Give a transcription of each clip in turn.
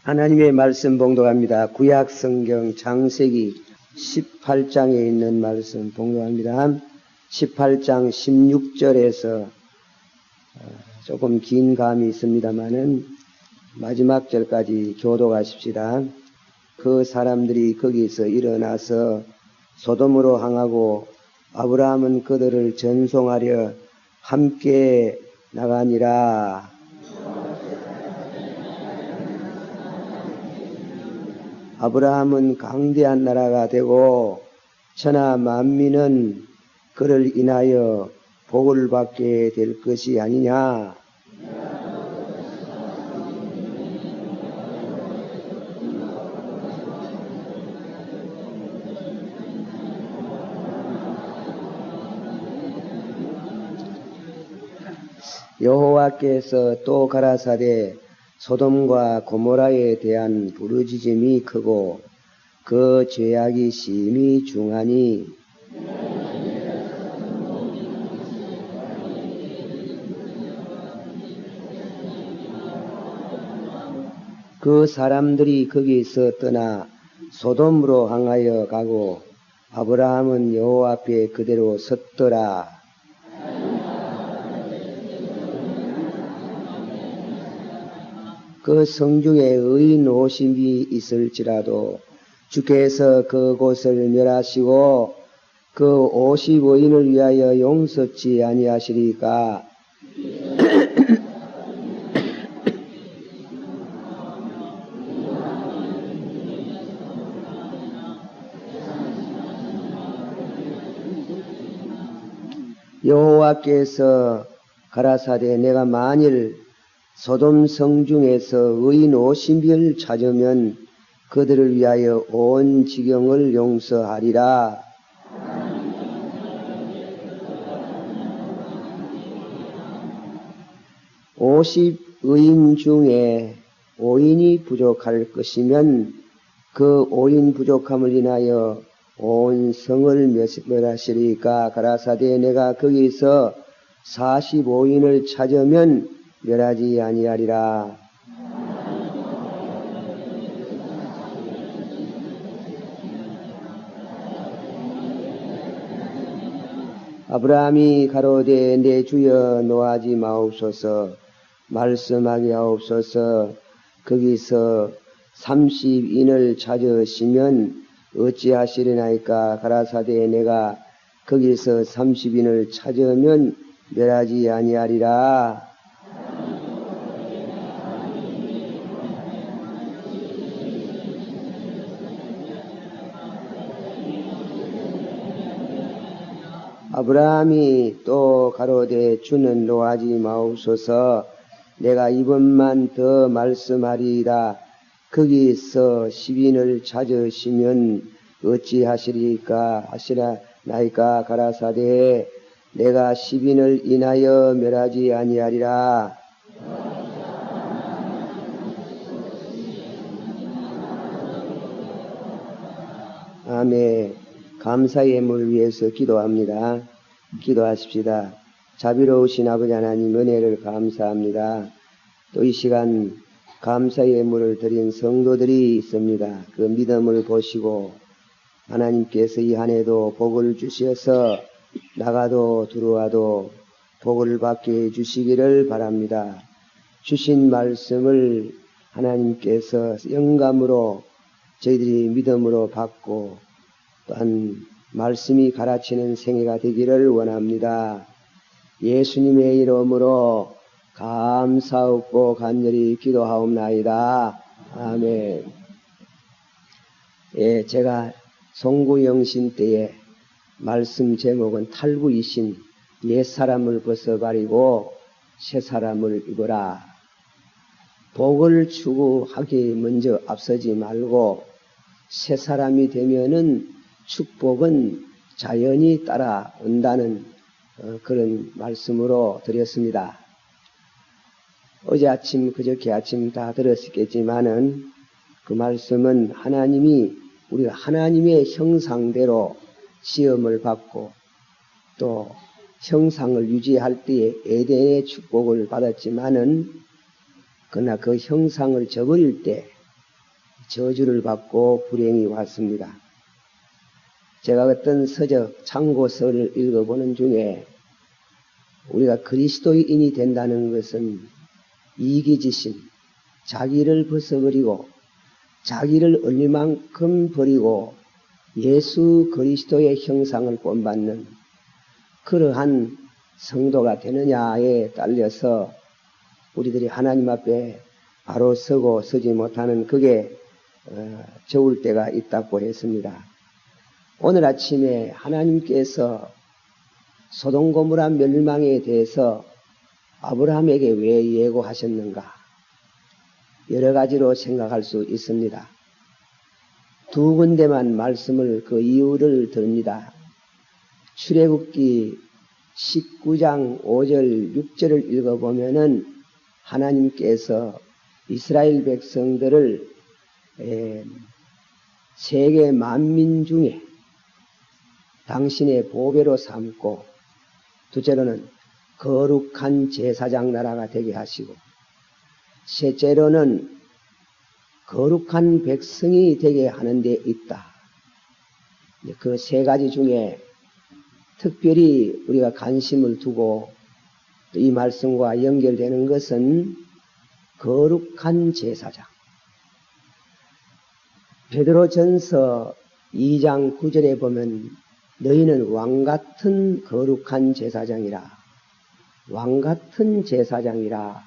하나님의 말씀 봉독합니다. 구약 성경 창세기 18장에 있는 말씀 봉독합니다. 18장 16절에서 조금 긴 감이 있습니다만은 마지막 절까지 교독하십시다. 그 사람들이 거기서 일어나서 소돔으로 향하고 아브라함은 그들을 전송하려 함께 나가니라. 아브라함은 강대한 나라가 되고 천하 만민은 그를 인하여 복을 받게 될 것이 아니냐. 여호와께서 또 가라사대 소돔과 고모라에 대한 부르짖음이 크고 그 죄악이 심히 중하니 그 사람들이 거기서 떠나 소돔으로 향하여 가고 아브라함은 여호와 앞에 그대로 섰더라. 그 성중에 의인 50이 있을지라도 주께서 그곳을 멸하시고 그 50의인을 위하여 용서치 아니하시리까. 여호와께서 가라사대 내가 만일 소돔 성중에서 의인 50을 찾으면 그들을 위하여 온 지경을 용서하리라. 오십 의인 중에 5인이 부족할 것이면 그 5인 부족함을 인하여 온 성을 멸하시리까. 가라사대 내가 거기서 45인을 찾으면 멸하지 아니하리라. 아브라함이 가로되 내 주여 노하지 마옵소서 말씀하게 하옵소서. 거기서 30인을 찾으시면 어찌하시리나이까. 가라사대 내가 거기서 30인을 찾으면 멸하지 아니하리라. 아브라함이 또 가로되 주는 노하지 마옵소서 내가 이번만 더 말씀하리이다. 거기서 10인을 찾으시면 어찌하시리까 하시나이까. 가라사대 내가 10인을 인하여 멸하지 아니하리라. 아멘. 감사의 예물을 위해서 기도합니다. 기도하십시다. 자비로우신 아버지 하나님 은혜를 감사합니다. 또 이 시간 감사의 예물을 드린 성도들이 있습니다. 그 믿음을 보시고 하나님께서 이 한 해도 복을 주셔서 나가도 들어와도 복을 받게 해주시기를 바랍니다. 주신 말씀을 하나님께서 영감으로 저희들이 믿음으로 받고 또한 말씀이 가르치는 생애가 되기를 원합니다. 예수님의 이름으로 감사하고 간절히 기도하옵나이다. 아멘. 예, 제가 송구영신 때에 말씀 제목은 탈구이신 옛사람을 벗어버리고 새사람을 입으라. 복을 추구하기 먼저 앞서지 말고 새사람이 되면은 축복은 자연히 따라온다는 그런 말씀으로 드렸습니다. 어제 아침, 그저께 아침 다 들었겠지만은 그 말씀은 우리가 하나님의 형상대로 시험을 받고 또 형상을 유지할 때에 에덴의 축복을 받았지만은 그러나 그 형상을 저버릴 때 저주를 받고 불행이 왔습니다. 제가 어떤 서적, 참고서를 읽어보는 중에 우리가 그리스도인이 된다는 것은 이기지신, 자기를 벗어버리고 자기를 얼마만큼 버리고 예수 그리스도의 형상을 본받는 그러한 성도가 되느냐에 딸려서 우리들이 하나님 앞에 바로 서고 서지 못하는 그게 좋을 때가 있다고 했습니다. 오늘 아침에 하나님께서 소돔 고모라 멸망에 대해서 아브라함에게 왜 예고하셨는가? 여러 가지로 생각할 수 있습니다. 두 군데만 말씀을 그 이유를 듭니다. 출애굽기 19장 5절 6절을 읽어보면은 하나님께서 이스라엘 백성들을 세계 만민 중에 당신의 보배로 삼고 둘째로는 거룩한 제사장 나라가 되게 하시고 셋째로는 거룩한 백성이 되게 하는 데 있다. 그 세 가지 중에 특별히 우리가 관심을 두고 이 말씀과 연결되는 것은 거룩한 제사장. 베드로전서 2장 9절에 보면 너희는 왕같은 거룩한 제사장이라. 왕같은 제사장이라.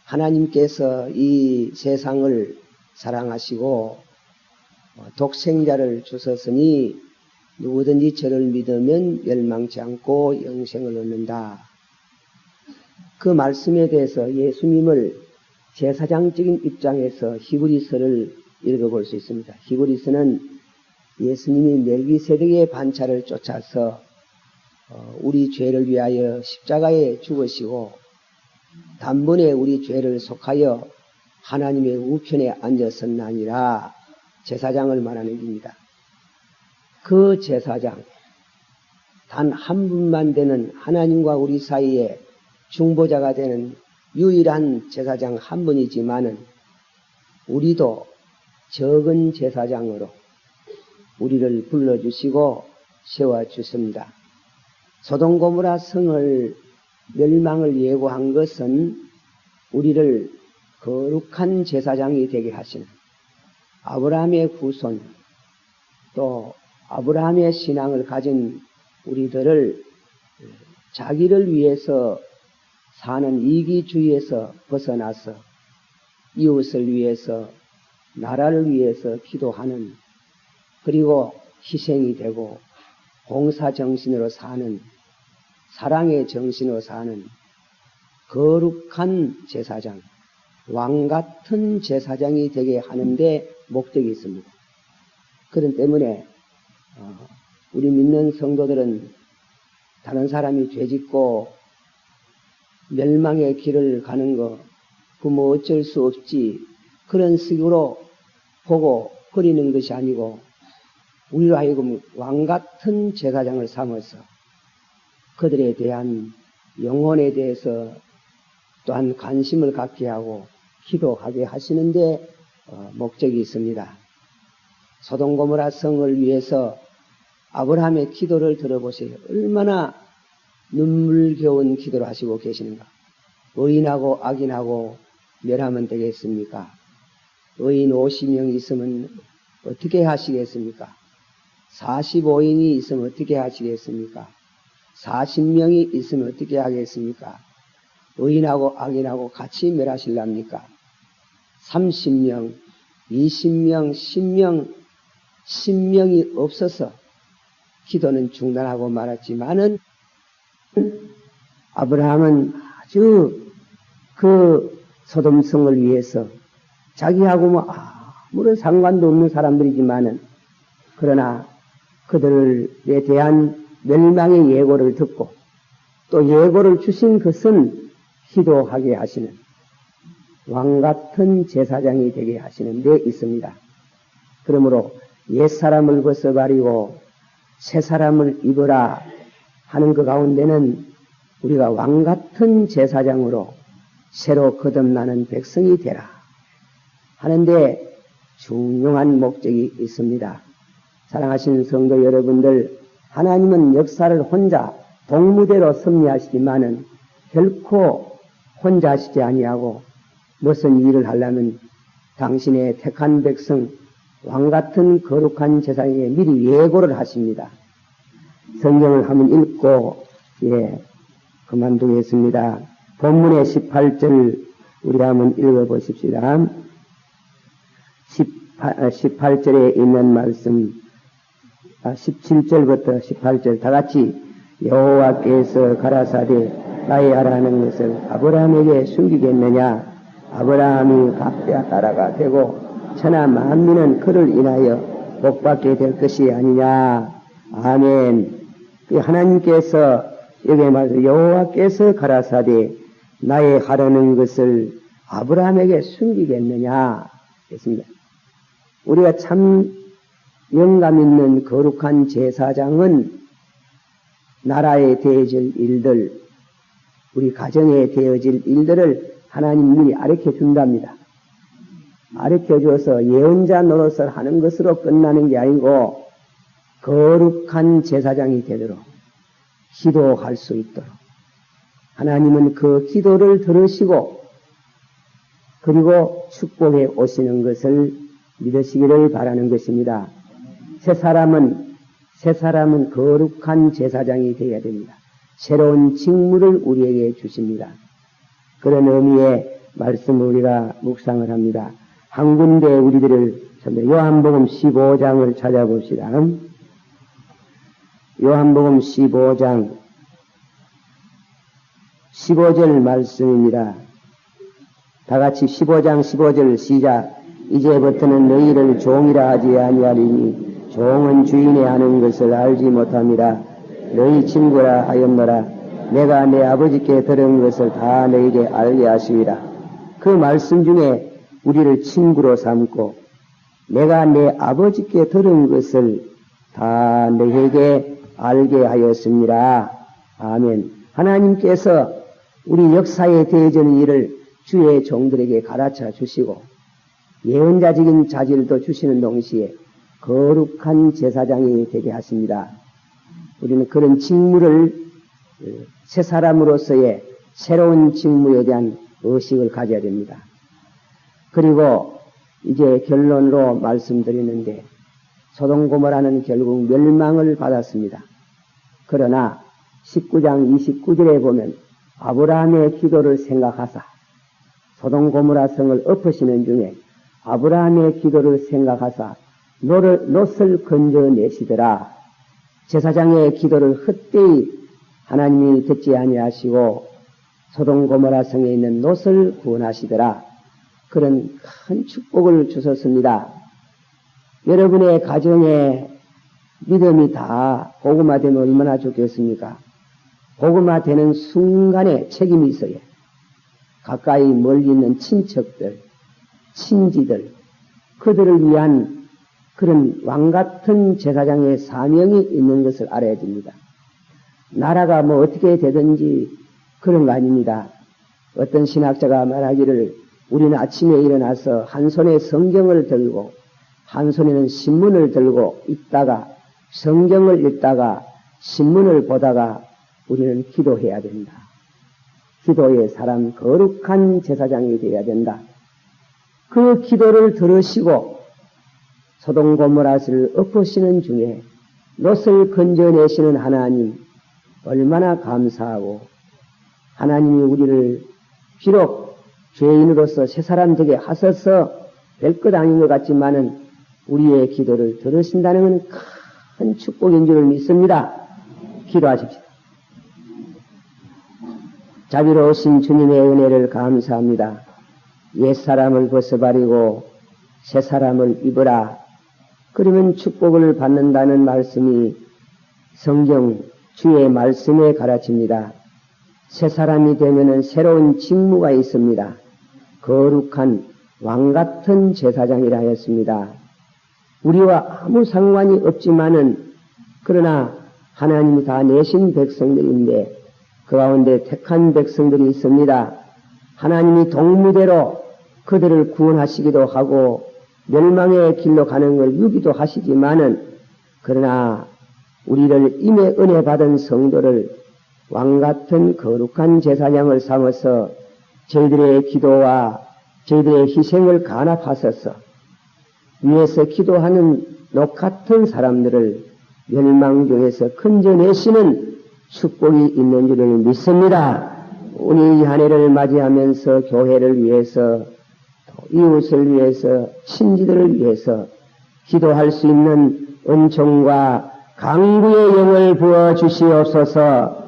하나님께서 이 세상을 사랑하시고 독생자를 주셨으니 누구든지 저를 믿으면 멸망치 않고 영생을 얻는다. 그 말씀에 대해서 예수님을 제사장적인 입장에서 히브리서를 읽어볼 수 있습니다. 히브리서는 예수님이 멜기세덱의 반차를 쫓아서 우리 죄를 위하여 십자가에 죽으시고 단번에 우리 죄를 속하여 하나님의 우편에 앉았었나니라 제사장을 말하는 입니다. 그 제사장, 단 한 분만 되는 하나님과 우리 사이에 중보자가 되는 유일한 제사장 한 분이지만은 우리도 적은 제사장으로 우리를 불러주시고 세워주십니다. 소돔 고모라 성을 멸망을 예고한 것은 우리를 거룩한 제사장이 되게 하시는 아브라함의 후손 또 아브라함의 신앙을 가진 우리들을 자기를 위해서 사는 이기주의에서 벗어나서 이웃을 위해서 나라를 위해서 기도하는 그리고 희생이 되고 봉사정신으로 사는 사랑의 정신으로 사는 거룩한 제사장, 왕같은 제사장이 되게 하는데 목적이 있습니다. 그런 때문에 우리 믿는 성도들은 다른 사람이 죄짓고 멸망의 길을 가는 거 그 뭐 어쩔 수 없지 그런 식으로 보고 버리는 것이 아니고 우리로 하여금 왕같은 제사장을 삼아서 그들에 대한 영혼에 대해서 또한 관심을 갖게 하고 기도하게 하시는데 목적이 있습니다. 소돔 고모라 성을 위해서 아브라함의 기도를 들어보세요. 얼마나 눈물겨운 기도를 하시고 계시는가. 의인하고 악인하고 멸하면 되겠습니까? 의인 50명 있으면 어떻게 하시겠습니까? 45인이 있으면 어떻게 하시겠습니까? 40명이 있으면 어떻게 하겠습니까? 의인하고 악인하고 같이 멸하실랍니까? 30명, 20명, 10명, 10명이 없어서 기도는 중단하고 말았지만은 아브라함은 아주 그 소돔성을 위해서 자기하고 뭐 아무런 상관도 없는 사람들이지만은 그러나 그들에 대한 멸망의 예고를 듣고 또 예고를 주신 것은 기도하게 하시는 왕같은 제사장이 되게 하시는 데 있습니다. 그러므로 옛사람을 벗어버리고 새사람을 입으라 하는 그 가운데는 우리가 왕같은 제사장으로 새로 거듭나는 백성이 되라 하는데 중요한 목적이 있습니다. 사랑하시는 성도 여러분들, 하나님은 역사를 혼자 동무대로 섭리하시지만은 결코 혼자 하시지 아니하고 무슨 일을 하려면 당신의 택한 백성, 왕같은 거룩한 제사장에 미리 예고를 하십니다. 성경을 한번 읽고 그만두겠습니다. 본문의 18절 우리 한번 읽어보십시다. 18절에 있는 말씀 17절부터 18절 다같이 여호와께서 가라사대 나의 하라는 것을 아브라함에게 숨기겠느냐. 아브라함이 각자 따라가 되고 천하 만민은 그를 인하여 복받게 될 것이 아니냐. 아멘. 하나님께서 여기에 말해서 여호와께서 가라사대 나의 하라는 것을 아브라함에게 숨기겠느냐 했습니다. 우리가 참 영감 있는 거룩한 제사장은 나라에 되어질 일들, 우리 가정에 되어질 일들을 하나님 미리 가르쳐 준답니다. 가르쳐 주어서 예언자 노릇을 하는 것으로 끝나는 게 아니고 거룩한 제사장이 되도록 기도할 수 있도록 하나님은 그 기도를 들으시고 그리고 축복해 오시는 것을 믿으시기를 바라는 것입니다. 새 사람은 거룩한 제사장이 되어야 됩니다. 새로운 직무를 우리에게 주십니다. 그런 의미의 말씀을 우리가 묵상을 합니다. 한 군데 우리들을 요한복음 15장을 찾아봅시다. 요한복음 15장 15절 말씀입니다. 다같이 15장 15절 시작. 이제부터는 너희를 종이라 하지 아니하리니 종은 주인의 하는 것을 알지 못함이라. 너희 친구라 하였노라. 내가 내 아버지께 들은 것을 다 너희에게 알게 하시리라. 그 말씀 중에 우리를 친구로 삼고 내가 내 아버지께 들은 것을 다 너희에게 알게 하였습니다. 아멘. 하나님께서 우리 역사에 대해지는 일을 주의 종들에게 가르쳐 주시고 예언자적인 자질도 주시는 동시에 거룩한 제사장이 되게 하십니다. 우리는 그런 직무를 새 사람으로서의 새로운 직무에 대한 의식을 가져야 됩니다. 그리고 이제 결론으로 말씀드리는데 소돔고모라는 결국 멸망을 받았습니다. 그러나 19장 29절에 보면 아브라함의 기도를 생각하사 소돔고모라 성을 엎으시는 중에 아브라함의 기도를 생각하사 롯을 건져내시더라. 제사장의 기도를 헛되이 하나님이 듣지 아니하시고 소돔고모라 성에 있는 롯을 구원하시더라. 그런 큰 축복을 주셨습니다. 여러분의 가정에 믿음이 다 복음화되면 얼마나 좋겠습니까? 복음화되는 순간에 책임이 있어요. 가까이 멀리 있는 친척들, 친지들, 그들을 위한 그런 왕같은 제사장의 사명이 있는 것을 알아야 됩니다. 나라가 뭐 어떻게 되든지 그런 거 아닙니다. 어떤 신학자가 말하기를 우리는 아침에 일어나서 한 손에 성경을 들고 한 손에는 신문을 들고 있다가 성경을 읽다가 신문을 보다가 우리는 기도해야 된다. 기도의 사람 거룩한 제사장이 되어야 된다. 그 기도를 들으시고 소돔고모라를 엎으시는 중에 롯을 건져내시는 하나님 얼마나 감사하고 하나님이 우리를 비록 죄인으로서 새사람 되게 하셔서 될 것 아닌 것 같지만은 우리의 기도를 들으신다는 건 큰 축복인 줄 믿습니다. 기도하십시오. 자비로우신 주님의 은혜를 감사합니다. 옛사람을 벗어버리고 새사람을 입으라. 그러면 축복을 받는다는 말씀이 성경 주의 말씀에 가르칩니다. 새사람이 되면은 새로운 직무가 있습니다. 거룩한 왕같은 제사장이라 했습니다. 우리와 아무 상관이 없지만은 그러나 하나님이 다 내신 백성들인데 그 가운데 택한 백성들이 있습니다. 하나님이 동무대로 그들을 구원하시기도 하고 멸망의 길로 가는 걸 유기도 하시지만은 그러나 우리를 임의 은혜 받은 성도를 왕같은 거룩한 제사장을 삼아서 저희들의 기도와 저희들의 희생을 간합하셔서 위에서 기도하는 녹같은 사람들을 멸망 중에서 건져내시는 축복이 있는 줄을 믿습니다. 우리 이 한 해를 맞이하면서 교회를 위해서 이웃을 위해서 친지들을 위해서 기도할 수 있는 은총과 강구의 영을 부어 주시옵소서.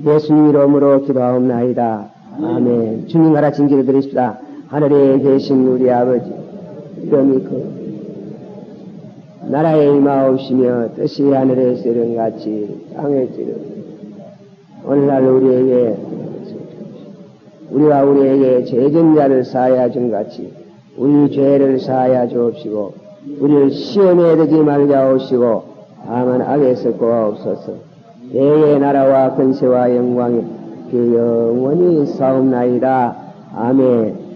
예수님 이름으로 기도하옵나이다. 아멘. 주님 가라친 기도 드리십시다. 하늘에 계신 우리 아버지 이름이 나라에 임하옵시며 뜻이 하늘에서 이룬같이 땅에서 이루어지이다. 오늘날 우리와 우리에게 죄전자를 사하여 준 같이 우리 죄를 사하여 주옵시고 우리를 시험에 들지 말게 하옵시고 다만 악에서 구하옵소서. 내의 나라와 근세와 영광이 그 영원히 싸움나이다. 아멘.